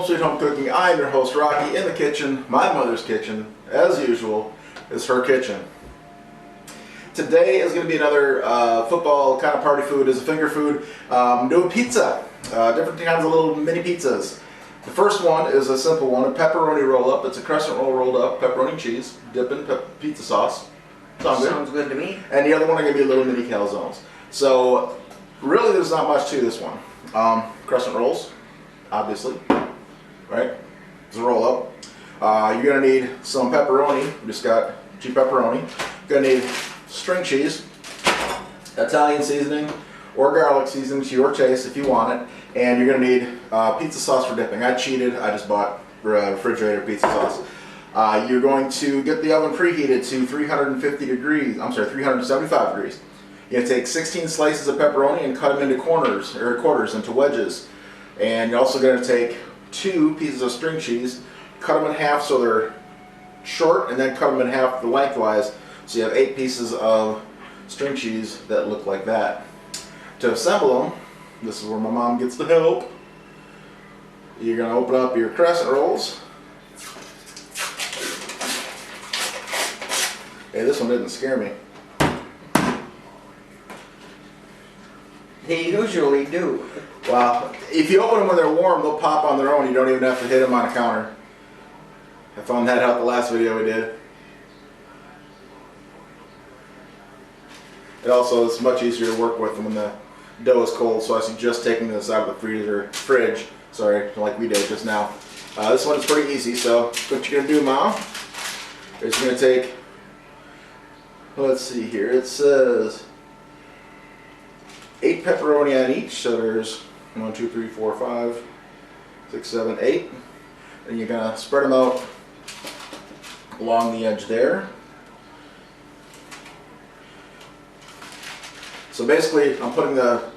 Sweet Home Cooking. I am your host, Rocky, in the kitchen. My mother's kitchen, as usual, is her kitchen. Today is going to be another football kind of party food. It's a finger food. Doing pizza. Different kinds of little mini pizzas. The first one is a simple one, a pepperoni roll up. It's a crescent roll rolled up, pepperoni cheese, dipped in pizza sauce. Sounds good to me. And the other one are going to be little mini calzones. So really there's not much to this one. Crescent rolls, obviously, right? It's a roll up. You're going to need some pepperoni. We just got cheap pepperoni. You're going to need string cheese, Italian seasoning, or garlic seasoning to your taste if you want it. And you're going to need pizza sauce for dipping. I cheated. I just bought refrigerator pizza sauce. You're going to get the oven preheated to 375 degrees. You're going to take 16 slices of pepperoni and cut them into quarters, into wedges. And you're also going to take 2 pieces of string cheese, cut them in half so they're short, and then cut them in half lengthwise. So you have 8 pieces of string cheese that look like that. To assemble them, this is where my mom gets the help. You're going to open up your crescent rolls. Hey, this one didn't scare me. They usually do. Well, if you open them when they're warm, they'll pop on their own. You don't even have to hit them on a counter. I found that out the last video we did. It also is much easier to work with when the dough is cold, so I suggest taking this out of the fridge, like we did just now. This one's pretty easy, so what you're going to do, Mom, is you're going to take, let's see here, it says 8 pepperoni on each, so there's 1, 2, 3, 4, 5, 6, 7, 8. And you're going to spread them out along the edge there. So basically, I'm putting the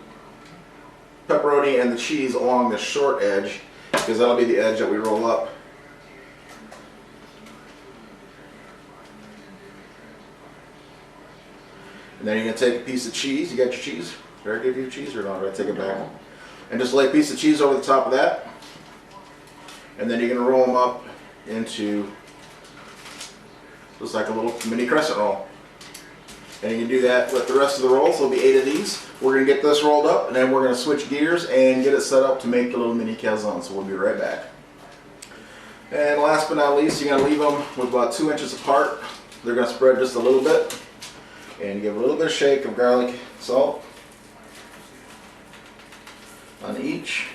pepperoni and the cheese along the short edge, because that'll be the edge that we roll up. And then you're going to take a piece of cheese. You got your cheese? Did I give you cheese or not? Did I take it back? And just lay a piece of cheese over the top of that. And then you're going to roll them up into just like a little mini crescent roll. And you can do that with the rest of the rolls. There'll be 8 of these. We're going to get this rolled up, and then we're going to switch gears and get it set up to make the little mini calzones. So we'll be right back. And last but not least, you're going to leave them with about 2 inches apart. They're going to spread just a little bit. And give a little bit of shake of garlic salt on each.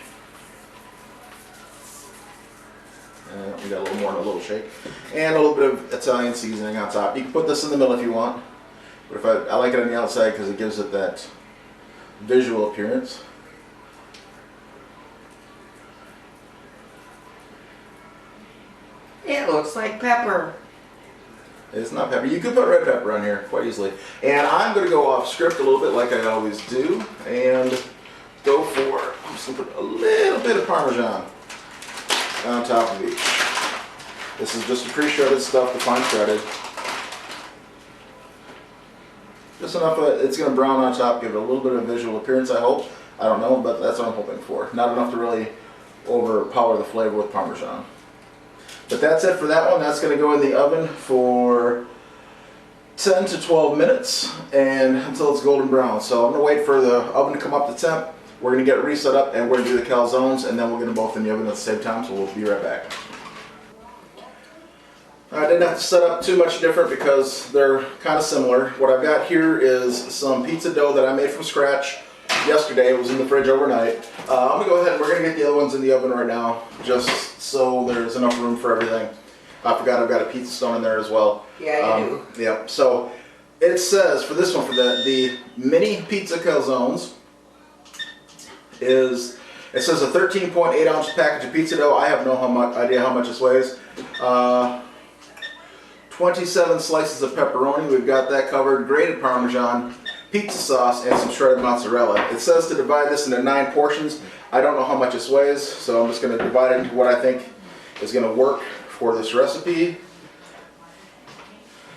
And we got a little more than a little shake. And a little bit of Italian seasoning on top. You can put this in the middle if you want. But if I like it on the outside because it gives it that visual appearance. It looks like pepper. It's not pepper. You could put red pepper on here quite easily. And I'm going to go off script a little bit like I always do. And go for, I'm just going to put a little bit of Parmesan on top of each. This is just the pre-shredded stuff, the fine shredded. Just enough that it's going to brown on top, give it a little bit of visual appearance, I hope. I don't know, but that's what I'm hoping for. Not enough to really overpower the flavor with Parmesan. But that's it for that one. That's going to go in the oven for 10 to 12 minutes and until it's golden brown. So I'm going to wait for the oven to come up to temp. We're going to get it reset up and we're going to do the calzones, and then we'll get them both in the oven at the same time, so we'll be right back. I didn't have to set up too much different because they're kind of similar. What I've got here is some pizza dough that I made from scratch yesterday. It was in the fridge overnight. I'm going to go ahead and we're going to get the other ones in the oven right now, just so there's enough room for everything. I forgot I've got a pizza stone in there as well. Yeah, you do. Yeah, so it says for this one, for the mini pizza calzones, it says a 13.8 ounce package of pizza dough. I have no idea how much this weighs. 27 slices of pepperoni, we've got that covered, grated Parmesan, pizza sauce, and some shredded mozzarella. It says to divide this into 9 portions. I don't know how much this weighs, so I'm just going to divide it into what I think is going to work for this recipe.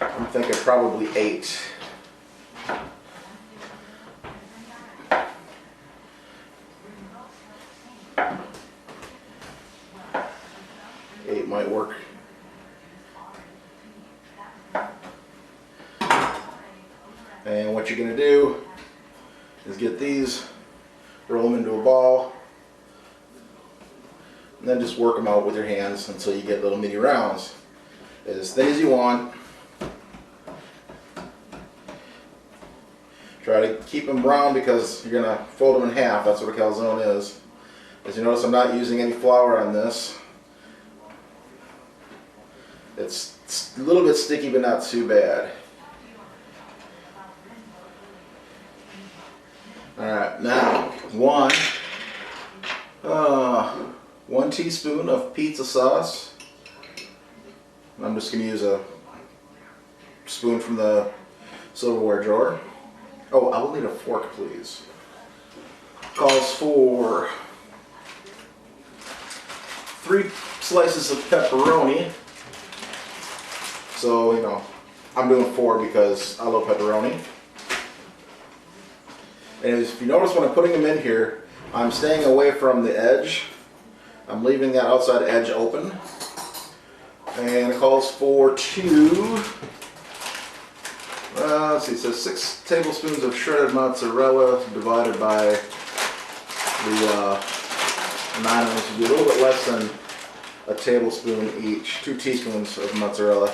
I'm thinking probably 8. might work. And what you're going to do is get these, roll them into a ball, and then just work them out with your hands until you get little mini rounds. As thin as you want. Try to keep them round because you're going to fold them in half. That's what a calzone is. As you notice, I'm not using any flour on this. It's a little bit sticky, but not too bad. Alright, now one teaspoon of pizza sauce. I'm just going to use a spoon from the silverware drawer. Oh, I will need a fork, please. Calls for 3 slices of pepperoni. So, you know, I'm doing 4 because I love pepperoni. And if you notice when I'm putting them in here, I'm staying away from the edge. I'm leaving that outside edge open. And it calls for 2, let's see, it says 6 tablespoons of shredded mozzarella divided by the 9 of them, which would be a little bit less than a tablespoon each. 2 teaspoons of mozzarella.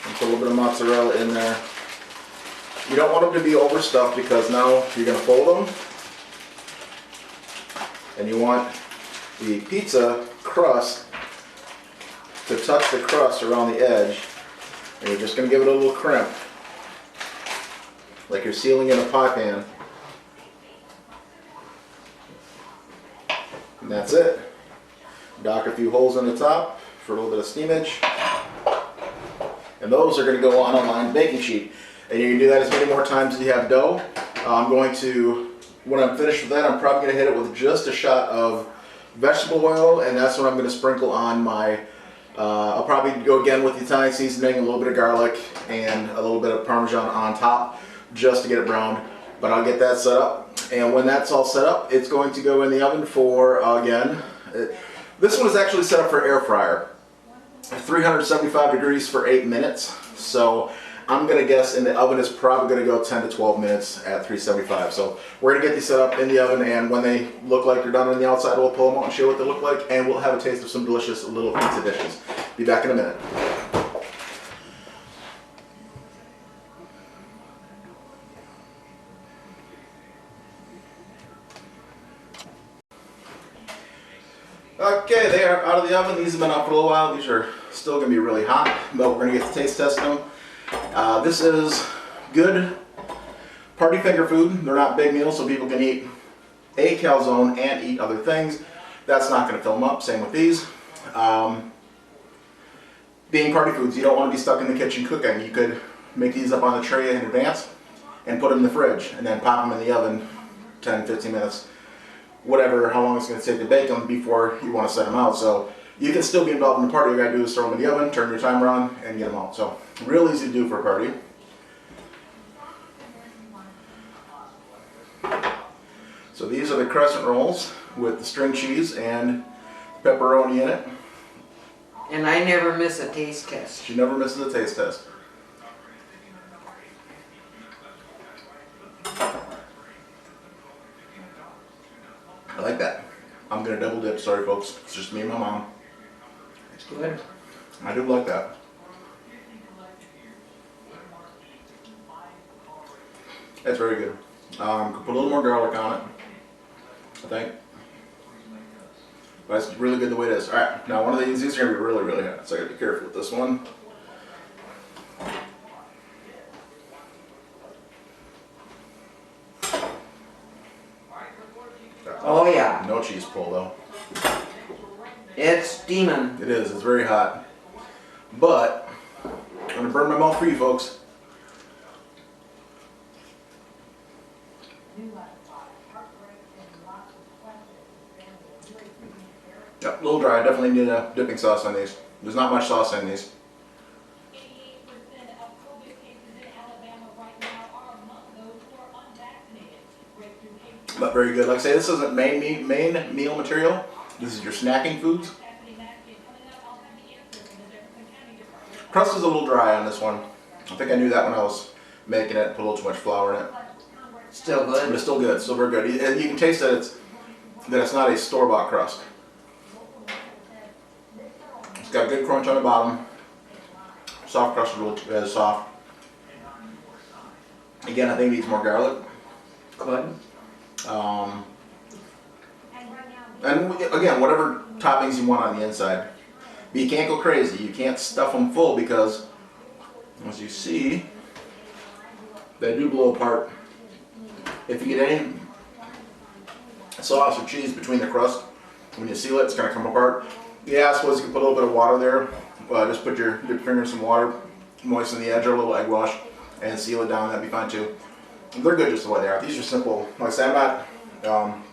And put a little bit of mozzarella in there. You don't want them to be overstuffed because now you're going to fold them. And you want the pizza crust to touch the crust around the edge. And you're just going to give it a little crimp. Like you're sealing in a pie pan. And that's it. Dock a few holes in the top for a little bit of steamage. And those are going to go on a lined baking sheet. And you can do that as many more times as you have dough. I'm going to, when I'm finished with that, I'm probably going to hit it with just a shot of vegetable oil, and that's what I'm going to sprinkle on my, I'll probably go again with the Italian seasoning, a little bit of garlic, and a little bit of Parmesan on top, just to get it browned. But I'll get that set up. And when that's all set up, it's going to go in the oven for, again, this one is actually set up for air fryer. 375 degrees for 8 minutes. So I'm going to guess in the oven is probably going to go 10 to 12 minutes at 375. So we're going to get these set up in the oven, and when they look like they're done on the outside, we'll pull them out and show what they look like, and we'll have a taste of some delicious little pizza dishes. Be back in a minute. Okay, they are out of the oven. These have been out for a little while. These are still going to be really hot, but we're going to get the taste testing them. This is good party finger food. They're not big meals, so people can eat a calzone and eat other things. That's not going to fill them up. Same with these. Being party foods, you don't want to be stuck in the kitchen cooking. You could make these up on the tray in advance and put them in the fridge and then pop them in the oven 10, 15 minutes. Whatever, how long it's going to take to bake them before you want to set them out. So you can still be involved in the party. All you got to do is throw them in the oven, turn your timer on, and get them out. So real easy to do for a party. So these are the crescent rolls with the string cheese and pepperoni in it. And I never miss a taste test. She never misses a taste test. I like that. I'm going to double dip. Sorry, folks. It's just me and my mom. It's good. I do like that. It's very good. Could put a little more garlic on it, I think. But it's really good the way it is. Alright, now one of these are going to be really, really hot, so I got to be careful with this one. Oh yeah. No cheese pull though. It's steaming. It is, it's very hot. But, I'm going to burn my mouth for you folks. Yep, a little dry. I definitely need a dipping sauce on these. There's not much sauce in these. But very good. Like I say, this isn't main meal material. This is your snacking foods. Crust is a little dry on this one. I think I knew that when I was making it, put a little too much flour in it. Still But good. it's still good, still very good. And you can taste that it's not a store-bought crust. It's got a good crunch on the bottom. Soft crust is really soft. Again, I think it needs more garlic. Good. And again, whatever toppings you want on the inside. But you can't go crazy. You can't stuff them full because, as you see, they do blow apart. If you get any sauce or cheese between the crust, when you seal it, it's going to come apart. Yeah, I suppose you can put a little bit of water there. Just put your finger in some water, moisten the edge or a little egg wash, and seal it down. That'd be fine too. They're good just the way they are. These are simple. Like I say, I'm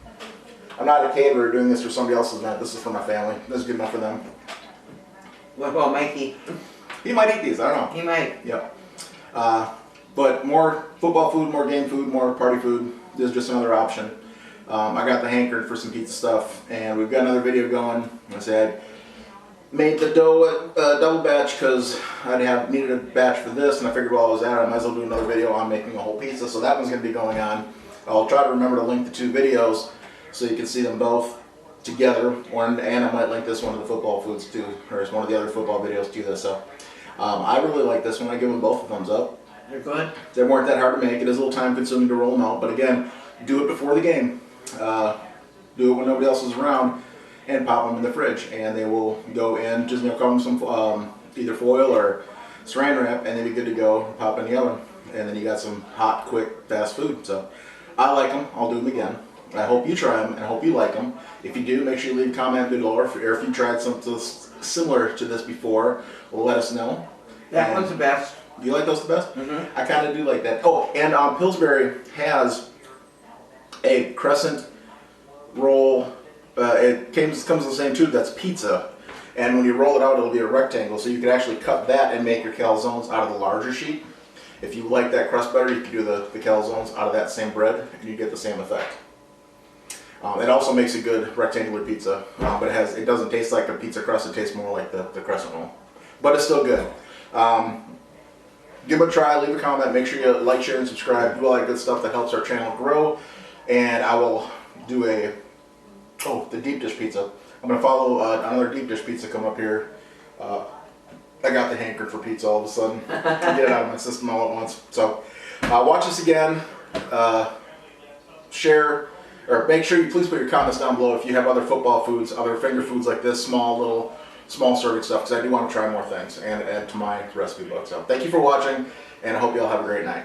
not a caterer doing this for somebody else's event. This is for my family. This is good enough for them. What about Mikey? He might eat these. I don't know. He might. Yep. But more football food, more game food, more party food. This is just another option. I got the hankering for some pizza stuff, and we've got another video going. I said, made the dough double batch because I needed a batch for this, and I figured while I was at it, I might as well do another video on making a whole pizza. So that one's going to be going on. I'll try to remember to link the two videos so you can see them both together. And I might link this one to the football foods too, or it's one of the other football videos to this. So I really like this one. I give them both a thumbs up. They're good. They weren't that hard to make. It is a little time consuming to roll them out, but again, do it before the game. Do it when nobody else is around, and pop them in the fridge, and they will go in. Just cover them some either foil or saran wrap, and they'll be good to go. Pop in the oven, and then you got some hot, quick, fast food. So I like them. I'll do them again. I hope you try them, and I hope you like them. If you do, make sure you leave a comment below, or if you tried something similar to this before, let us know. That one's the best. You like those the best? Mm-hmm. I kind of do like that. Oh, and Pillsbury has a crescent roll. It comes in the same tube that's pizza. And when you roll it out, it'll be a rectangle. So you can actually cut that and make your calzones out of the larger sheet. If you like that crust better, you can do the calzones out of that same bread, and you get the same effect. It also makes a good rectangular pizza, but it doesn't taste like a pizza crust. It tastes more like the crescent roll. But it's still good. Give it a try, leave a comment, make sure you like, share, and subscribe. Do all that good stuff that helps our channel grow. And I will do the deep dish pizza. I'm going to follow another deep dish pizza come up here. I got the hankering for pizza all of a sudden. Get it out of my system all at once. So watch this again. Share, or make sure you please put your comments down below if you have other football foods, other finger foods like this, small serving stuff, because I do want to try more things and add to my recipe book. So thank you for watching, and I hope you all have a great night.